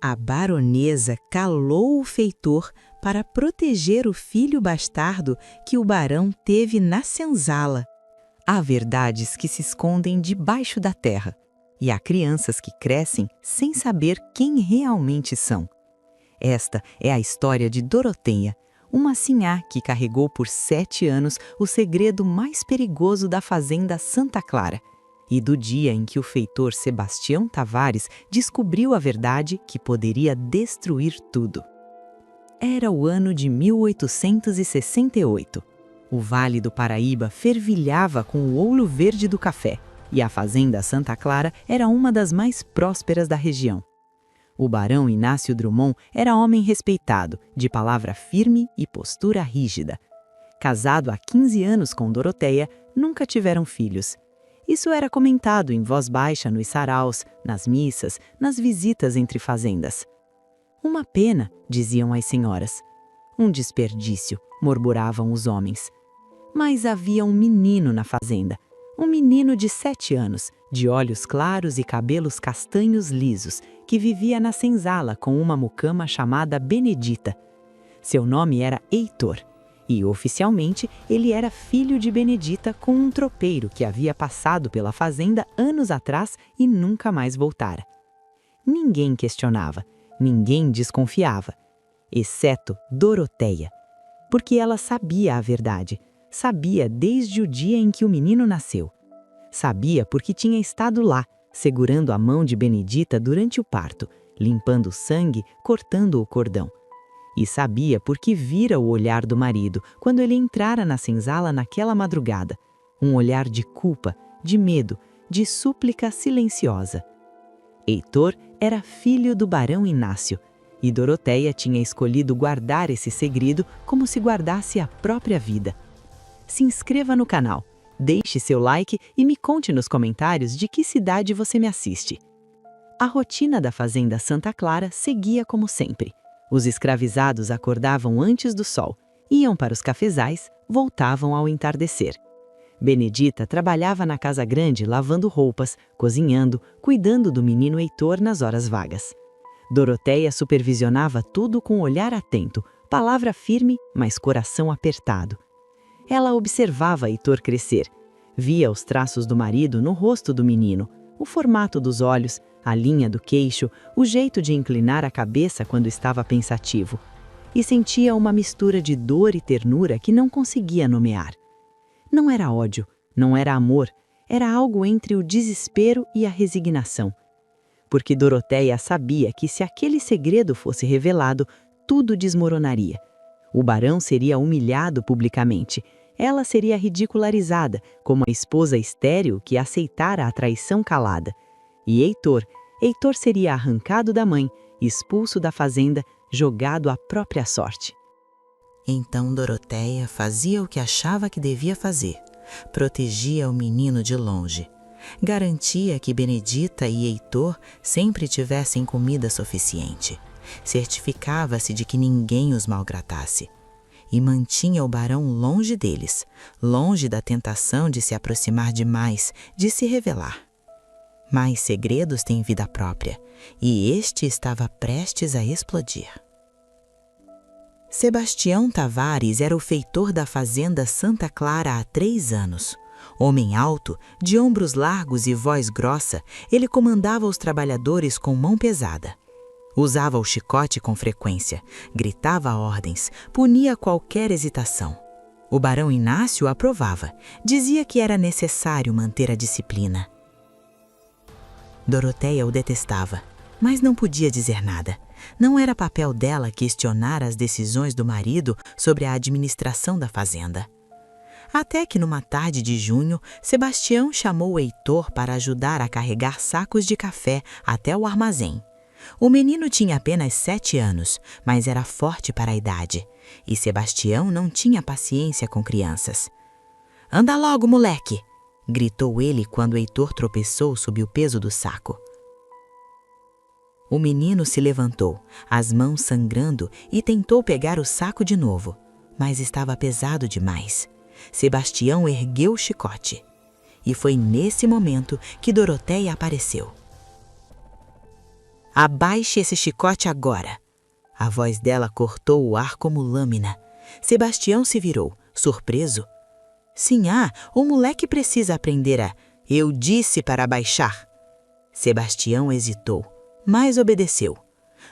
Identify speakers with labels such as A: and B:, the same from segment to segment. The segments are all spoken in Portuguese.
A: A baronesa calou o feitor para proteger o filho bastardo que o barão teve na senzala. Há verdades que se escondem debaixo da terra, e há crianças que crescem sem saber quem realmente são. Esta é a história de Doroteia, uma sinhá que carregou por 7 anos o segredo mais perigoso da fazenda Santa Clara, e do dia em que o feitor Sebastião Tavares descobriu a verdade que poderia destruir tudo. Era o ano de 1868. O Vale do Paraíba fervilhava com o ouro verde do café, e a fazenda Santa Clara era uma das mais prósperas da região. O barão Inácio Drummond era homem respeitado, de palavra firme e postura rígida. Casado há 15 anos com Doroteia, nunca tiveram filhos. Isso era comentado em voz baixa nos saraus, nas missas, nas visitas entre fazendas. Uma pena, diziam as senhoras. Um desperdício, murmuravam os homens. Mas havia um menino na fazenda, um menino de 7 anos, de olhos claros e cabelos castanhos lisos, que vivia na senzala com uma mucama chamada Benedita. Seu nome era Heitor. E, oficialmente, ele era filho de Benedita com um tropeiro que havia passado pela fazenda anos atrás e nunca mais voltara. Ninguém questionava, ninguém desconfiava, exceto Doroteia, porque ela sabia a verdade, sabia desde o dia em que o menino nasceu. Sabia porque tinha estado lá, segurando a mão de Benedita durante o parto, limpando o sangue, cortando o cordão. E sabia porque vira o olhar do marido quando ele entrara na senzala naquela madrugada. Um olhar de culpa, de medo, de súplica silenciosa. Heitor era filho do barão Inácio, e Doroteia tinha escolhido guardar esse segredo como se guardasse a própria vida. Se inscreva no canal, deixe seu like e me conte nos comentários de que cidade você me assiste. A rotina da fazenda Santa Clara seguia como sempre. Os escravizados acordavam antes do sol, iam para os cafezais, voltavam ao entardecer. Benedita trabalhava na casa grande lavando roupas, cozinhando, cuidando do menino Heitor nas horas vagas. Doroteia supervisionava tudo com olhar atento, palavra firme, mas coração apertado. Ela observava Heitor crescer. Via os traços do marido no rosto do menino, o formato dos olhos, a linha do queixo, o jeito de inclinar a cabeça quando estava pensativo. E sentia uma mistura de dor e ternura que não conseguia nomear. Não era ódio, não era amor, era algo entre o desespero e a resignação. Porque Doroteia sabia que se aquele segredo fosse revelado, tudo desmoronaria. O barão seria humilhado publicamente. Ela seria ridicularizada como a esposa estéril que aceitara a traição calada. E Heitor seria arrancado da mãe, expulso da fazenda, jogado à própria sorte. Então Doroteia fazia o que achava que devia fazer. Protegia o menino de longe. Garantia que Benedita e Heitor sempre tivessem comida suficiente. Certificava-se de que ninguém os maltratasse. E mantinha o barão longe deles, longe da tentação de se aproximar demais, de se revelar. Mas segredos têm vida própria, e este estava prestes a explodir. Sebastião Tavares era o feitor da fazenda Santa Clara há 3 anos. Homem alto, de ombros largos e voz grossa, ele comandava os trabalhadores com mão pesada. Usava o chicote com frequência, gritava ordens, punia qualquer hesitação. O barão Inácio aprovava, dizia que era necessário manter a disciplina. Doroteia o detestava, mas não podia dizer nada. Não era papel dela questionar as decisões do marido sobre a administração da fazenda. Até que numa tarde de junho, Sebastião chamou Heitor para ajudar a carregar sacos de café até o armazém. O menino tinha apenas 7 anos, mas era forte para a idade, e Sebastião não tinha paciência com crianças. "Anda logo, moleque!" gritou ele quando Heitor tropeçou sob o peso do saco. O menino se levantou, as mãos sangrando, e tentou pegar o saco de novo, mas estava pesado demais. Sebastião ergueu o chicote. E foi nesse momento que Doroteia apareceu. Abaixe esse chicote agora. A voz dela cortou o ar como lâmina. Sebastião se virou, surpreso. Sinhá, o moleque precisa aprender a... Eu disse para abaixar. Sebastião hesitou, mas obedeceu.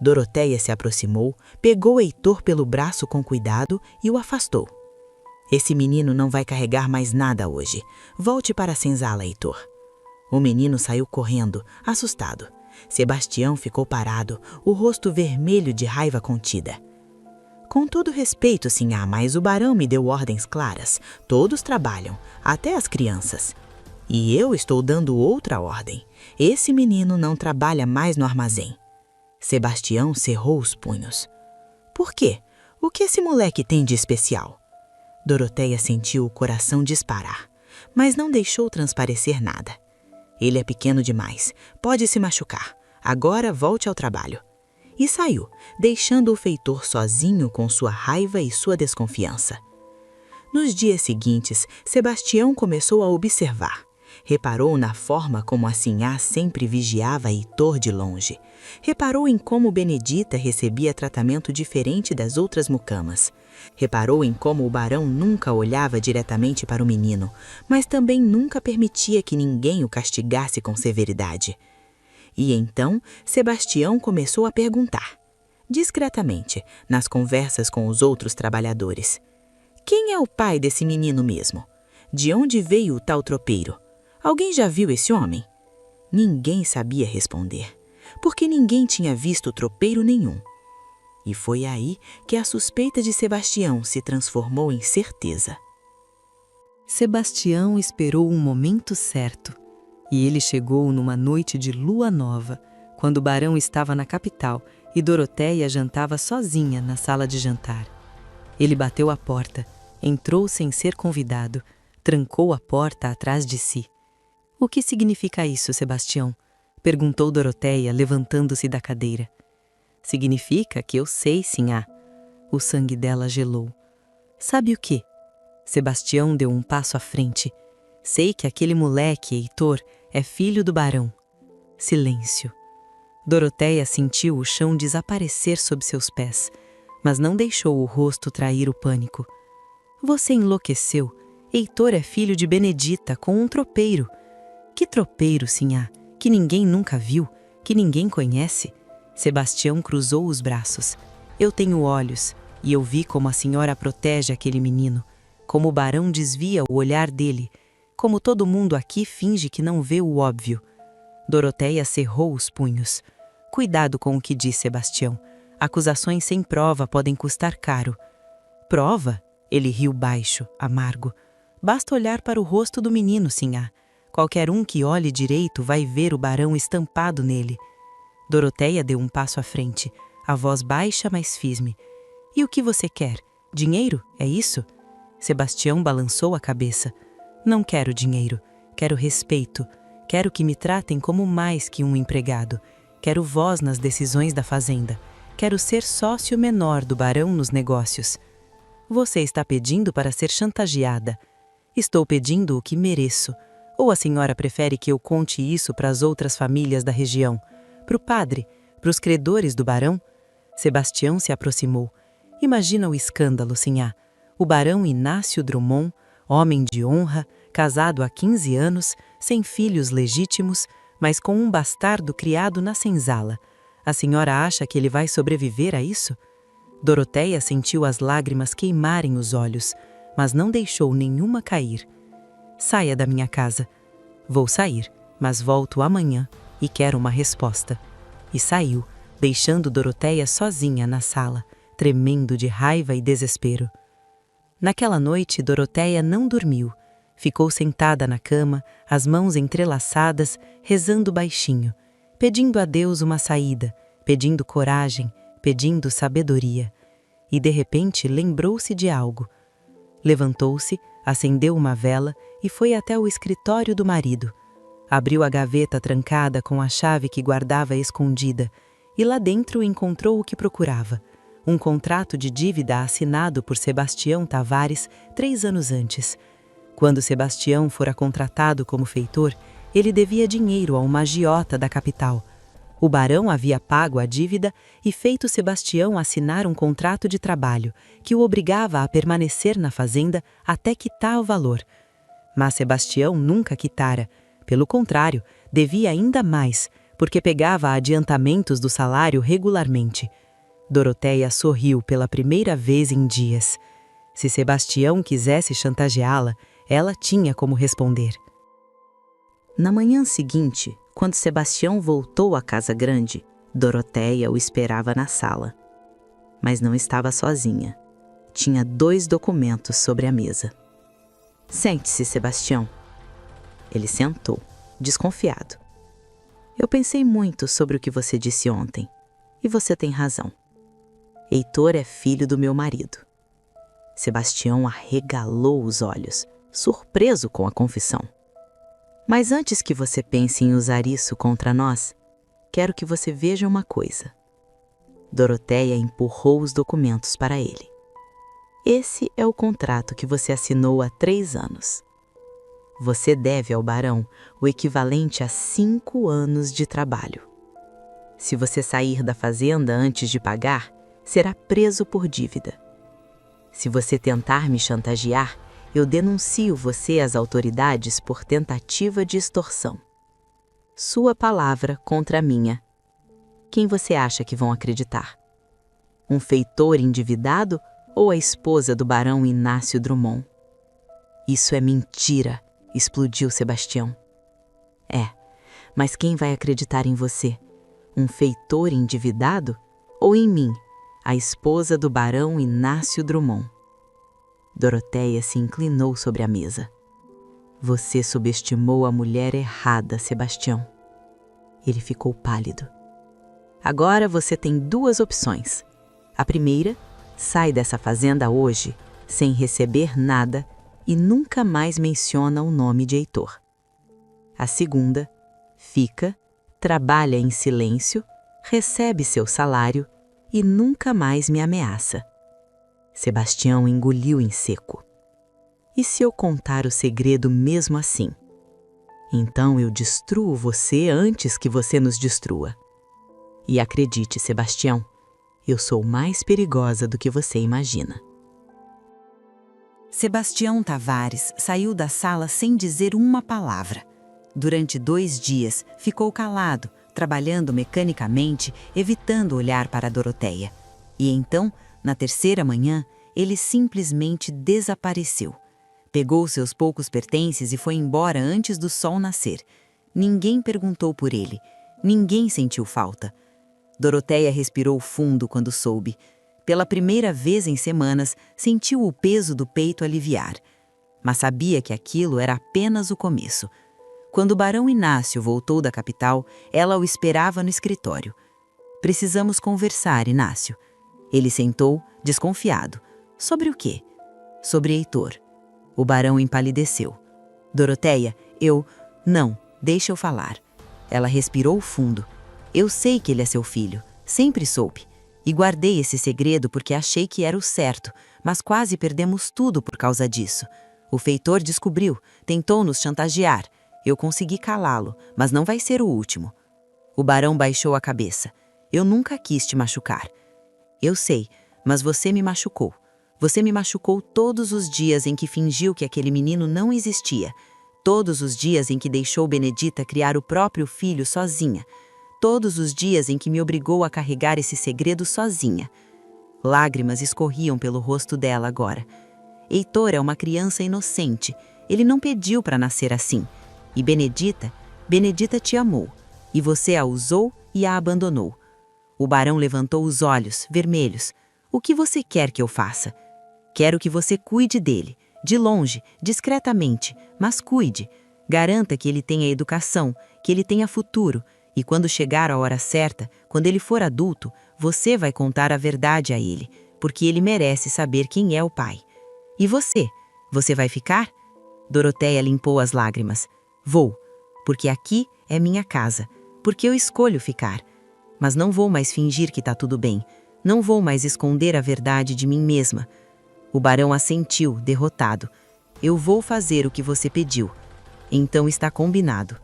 A: Doroteia se aproximou, pegou Heitor pelo braço com cuidado e o afastou. Esse menino não vai carregar mais nada hoje. Volte para a senzala, Heitor. O menino saiu correndo, assustado. Sebastião ficou parado, o rosto vermelho de raiva contida. Com todo respeito, sinhá, mas o barão me deu ordens claras. Todos trabalham, até as crianças. E eu estou dando outra ordem. Esse menino não trabalha mais no armazém. Sebastião cerrou os punhos. Por quê? O que esse moleque tem de especial? Doroteia sentiu o coração disparar, mas não deixou transparecer nada. Ele é pequeno demais, pode se machucar. Agora volte ao trabalho. E saiu, deixando o feitor sozinho com sua raiva e sua desconfiança. Nos dias seguintes, Sebastião começou a observar. Reparou na forma como a sinhá sempre vigiava Heitor de longe. Reparou em como Benedita recebia tratamento diferente das outras mucamas. Reparou em como o barão nunca olhava diretamente para o menino, mas também nunca permitia que ninguém o castigasse com severidade. E então, Sebastião começou a perguntar, discretamente, nas conversas com os outros trabalhadores. Quem é o pai desse menino mesmo? De onde veio o tal tropeiro? Alguém já viu esse homem? Ninguém sabia responder, porque ninguém tinha visto tropeiro nenhum. E foi aí que a suspeita de Sebastião se transformou em certeza. Sebastião esperou um momento certo, e ele chegou numa noite de lua nova, quando o barão estava na capital e Doroteia jantava sozinha na sala de jantar. Ele bateu à porta, entrou sem ser convidado, trancou a porta atrás de si. O que significa isso, Sebastião? Perguntou Doroteia, levantando-se da cadeira. Significa que eu sei, sinhá. O sangue dela gelou. Sabe o quê? Sebastião deu um passo à frente. Sei que aquele moleque, Heitor, é filho do barão. Silêncio. Doroteia sentiu o chão desaparecer sob seus pés, mas não deixou o rosto trair o pânico. Você enlouqueceu. Heitor é filho de Benedita, com um tropeiro. Que tropeiro, sinhá? Que ninguém nunca viu, que ninguém conhece? Sebastião cruzou os braços. Eu tenho olhos, e eu vi como a senhora protege aquele menino, como o barão desvia o olhar dele, como todo mundo aqui finge que não vê o óbvio. Doroteia cerrou os punhos. Cuidado com o que diz Sebastião. Acusações sem prova podem custar caro. Prova? Ele riu baixo, amargo. Basta olhar para o rosto do menino, sinhá. Qualquer um que olhe direito vai ver o barão estampado nele. Doroteia deu um passo à frente, a voz baixa, mas firme. E o que você quer? Dinheiro? É isso? Sebastião balançou a cabeça. Não quero dinheiro. Quero respeito. Quero que me tratem como mais que um empregado. Quero voz nas decisões da fazenda. Quero ser sócio menor do barão nos negócios. Você está pedindo para ser chantageada. Estou pedindo o que mereço. Ou a senhora prefere que eu conte isso para as outras famílias da região? Para o padre? Para os credores do barão? Sebastião se aproximou. Imagina o escândalo, sinhá. O barão Inácio Drummond, homem de honra, casado há 15 anos, sem filhos legítimos, mas com um bastardo criado na senzala. A senhora acha que ele vai sobreviver a isso? Doroteia sentiu as lágrimas queimarem os olhos, mas não deixou nenhuma cair. Saia da minha casa. Vou sair, mas volto amanhã e quero uma resposta. E saiu, deixando Doroteia sozinha na sala, tremendo de raiva e desespero. Naquela noite, Doroteia não dormiu. Ficou sentada na cama, as mãos entrelaçadas, rezando baixinho, pedindo a Deus uma saída, pedindo coragem, pedindo sabedoria. E de repente lembrou-se de algo. Levantou-se, acendeu uma vela e foi até o escritório do marido. Abriu a gaveta trancada com a chave que guardava escondida e lá dentro encontrou o que procurava. Um contrato de dívida assinado por Sebastião Tavares 3 anos antes. Quando Sebastião fora contratado como feitor, ele devia dinheiro a uma agiota da capital. O barão havia pago a dívida e feito Sebastião assinar um contrato de trabalho que o obrigava a permanecer na fazenda até quitar o valor. Mas Sebastião nunca quitara. Pelo contrário, devia ainda mais, porque pegava adiantamentos do salário regularmente. Doroteia sorriu pela primeira vez em dias. Se Sebastião quisesse chantageá-la, ela tinha como responder. Na manhã seguinte, quando Sebastião voltou à casa grande, Doroteia o esperava na sala. Mas não estava sozinha. Tinha 2 documentos sobre a mesa. Sente-se, Sebastião. Ele sentou, desconfiado. Eu pensei muito sobre o que você disse ontem, e você tem razão. Heitor é filho do meu marido. Sebastião arregalou os olhos, surpreso com a confissão. Mas antes que você pense em usar isso contra nós, quero que você veja uma coisa. Doroteia empurrou os documentos para ele. Esse é o contrato que você assinou há 3 anos. Você deve ao barão o equivalente a 5 anos de trabalho. Se você sair da fazenda antes de pagar, será preso por dívida. Se você tentar me chantagear, eu denuncio você às autoridades por tentativa de extorsão. Sua palavra contra a minha. Quem você acha que vão acreditar? Um feitor endividado ou a esposa do barão Inácio Drummond? Isso é mentira, explodiu Sebastião. Mas quem vai acreditar em você? Um feitor endividado ou em mim, a esposa do barão Inácio Drummond? Doroteia se inclinou sobre a mesa. Você subestimou a mulher errada, Sebastião. Ele ficou pálido. Agora você tem 2 opções. A primeira, sai dessa fazenda hoje, sem receber nada e nunca mais menciona o nome de Heitor. A segunda, fica, trabalha em silêncio, recebe seu salário e nunca mais me ameaça. Sebastião engoliu em seco. E se eu contar o segredo mesmo assim? Então eu destruo você antes que você nos destrua. E acredite, Sebastião, eu sou mais perigosa do que você imagina. Sebastião Tavares saiu da sala sem dizer uma palavra. Durante 2 dias ficou calado, trabalhando mecanicamente, evitando olhar para Doroteia. E então, na 3ª manhã, ele simplesmente desapareceu. Pegou seus poucos pertences e foi embora antes do sol nascer. Ninguém perguntou por ele. Ninguém sentiu falta. Doroteia respirou fundo quando soube. Pela primeira vez em semanas, sentiu o peso do peito aliviar. Mas sabia que aquilo era apenas o começo. Quando o barão Inácio voltou da capital, ela o esperava no escritório. Precisamos conversar, Inácio. Ele sentou, desconfiado. Sobre o quê? Sobre Heitor. O barão empalideceu. Doroteia, Não, deixa eu falar. Ela respirou fundo. Eu sei que ele é seu filho. Sempre soube. E guardei esse segredo porque achei que era o certo, mas quase perdemos tudo por causa disso. O feitor descobriu, tentou nos chantagear. Eu consegui calá-lo, mas não vai ser o último. O barão baixou a cabeça. Eu nunca quis te machucar. Eu sei, mas você me machucou. Você me machucou todos os dias em que fingiu que aquele menino não existia. Todos os dias em que deixou Benedita criar o próprio filho sozinha. Todos os dias em que me obrigou a carregar esse segredo sozinha. Lágrimas escorriam pelo rosto dela agora. Heitor é uma criança inocente. Ele não pediu para nascer assim. E Benedita te amou. E você a usou e a abandonou. O barão levantou os olhos, vermelhos. O que você quer que eu faça? Quero que você cuide dele, de longe, discretamente, mas cuide. Garanta que ele tenha educação, que ele tenha futuro. E quando chegar a hora certa, quando ele for adulto, você vai contar a verdade a ele, porque ele merece saber quem é o pai. E você? Você vai ficar? Doroteia limpou as lágrimas. Vou, porque aqui é minha casa, porque eu escolho ficar. Mas não vou mais fingir que tá tudo bem. Não vou mais esconder a verdade de mim mesma. O barão assentiu, derrotado. Eu vou fazer o que você pediu. Então está combinado.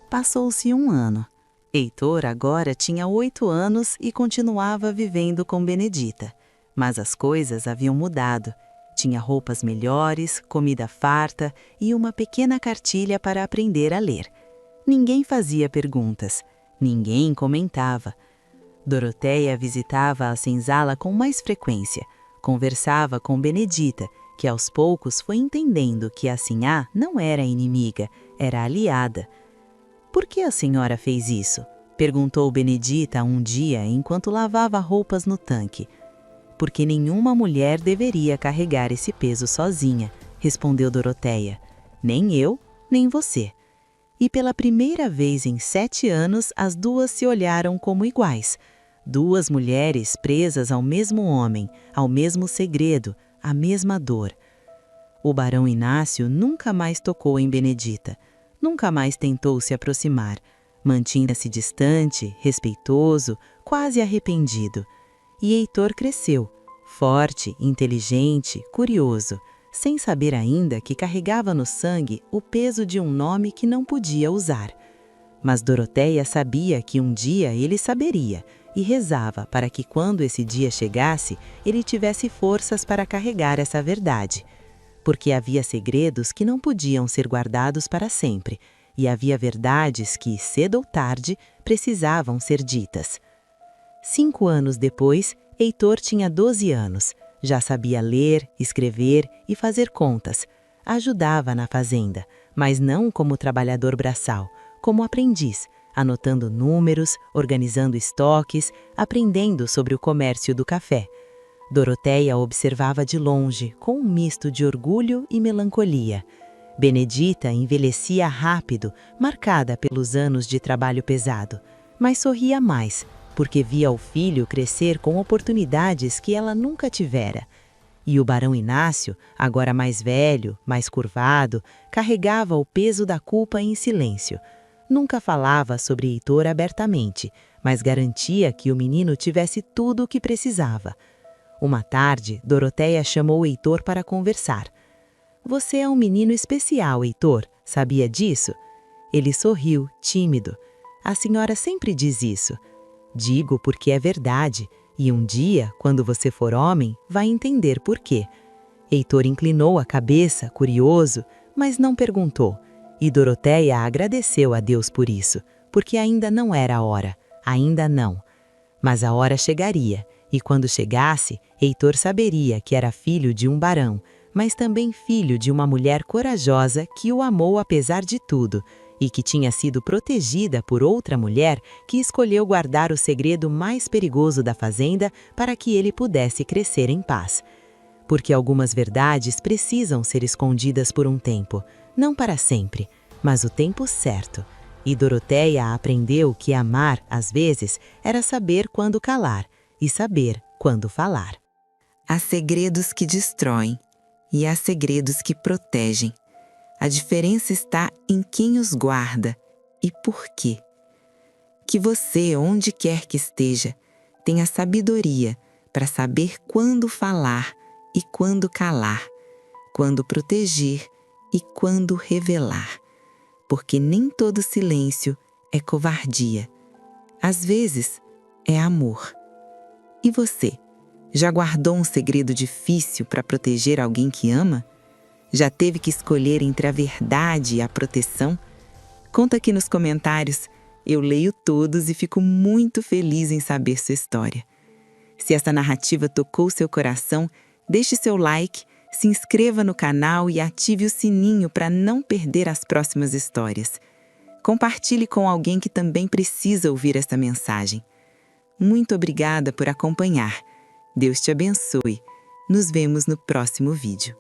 A: Passou-se 1 ano. Heitor agora tinha 8 anos e continuava vivendo com Benedita. Mas as coisas haviam mudado. Tinha roupas melhores, comida farta e uma pequena cartilha para aprender a ler. Ninguém fazia perguntas, ninguém comentava. Doroteia visitava a senzala com mais frequência, conversava com Benedita, que aos poucos foi entendendo que a sinhá não era inimiga, era aliada. "Por que a senhora fez isso?" perguntou Benedita um dia enquanto lavava roupas no tanque. "Porque nenhuma mulher deveria carregar esse peso sozinha", respondeu Doroteia. "Nem eu, nem você." E pela primeira vez em 7 anos, as duas se olharam como iguais. 2 mulheres presas ao mesmo homem, ao mesmo segredo, à mesma dor. O barão Inácio nunca mais tocou em Benedita, nunca mais tentou se aproximar. Mantinha-se distante, respeitoso, quase arrependido. E Heitor cresceu, forte, inteligente, curioso, sem saber ainda que carregava no sangue o peso de um nome que não podia usar. Mas Doroteia sabia que um dia ele saberia e rezava para que quando esse dia chegasse, ele tivesse forças para carregar essa verdade. Porque havia segredos que não podiam ser guardados para sempre, e havia verdades que, cedo ou tarde, precisavam ser ditas. 5 anos depois, Heitor tinha 12 anos. Já sabia ler, escrever e fazer contas. Ajudava na fazenda, mas não como trabalhador braçal, como aprendiz, anotando números, organizando estoques, aprendendo sobre o comércio do café. Doroteia observava de longe, com um misto de orgulho e melancolia. Benedita envelhecia rápido, marcada pelos anos de trabalho pesado, mas sorria mais, porque via o filho crescer com oportunidades que ela nunca tivera. E o barão Inácio, agora mais velho, mais curvado, carregava o peso da culpa em silêncio. Nunca falava sobre Heitor abertamente, mas garantia que o menino tivesse tudo o que precisava. Uma tarde, Doroteia chamou Heitor para conversar. "Você é um menino especial, Heitor. Sabia disso?" Ele sorriu, tímido. "A senhora sempre diz isso." "Digo porque é verdade, e um dia, quando você for homem, vai entender por quê." Heitor inclinou a cabeça, curioso, mas não perguntou. E Doroteia agradeceu a Deus por isso, porque ainda não era a hora, ainda não. Mas a hora chegaria, e quando chegasse, Heitor saberia que era filho de um barão, mas também filho de uma mulher corajosa que o amou apesar de tudo, e que tinha sido protegida por outra mulher que escolheu guardar o segredo mais perigoso da fazenda para que ele pudesse crescer em paz. Porque algumas verdades precisam ser escondidas por um tempo, não para sempre, mas o tempo certo. E Doroteia aprendeu que amar, às vezes, era saber quando calar e saber quando falar. Há segredos que destroem e há segredos que protegem. A diferença está em quem os guarda e por quê. Que você, onde quer que esteja, tenha sabedoria para saber quando falar e quando calar, quando proteger e quando revelar. Porque nem todo silêncio é covardia. Às vezes, é amor. E você, já guardou um segredo difícil para proteger alguém que ama? Já teve que escolher entre a verdade e a proteção? Conta aqui nos comentários. Eu leio todos e fico muito feliz em saber sua história. Se essa narrativa tocou seu coração, deixe seu like, se inscreva no canal e ative o sininho para não perder as próximas histórias. Compartilhe com alguém que também precisa ouvir essa mensagem. Muito obrigada por acompanhar. Deus te abençoe. Nos vemos no próximo vídeo.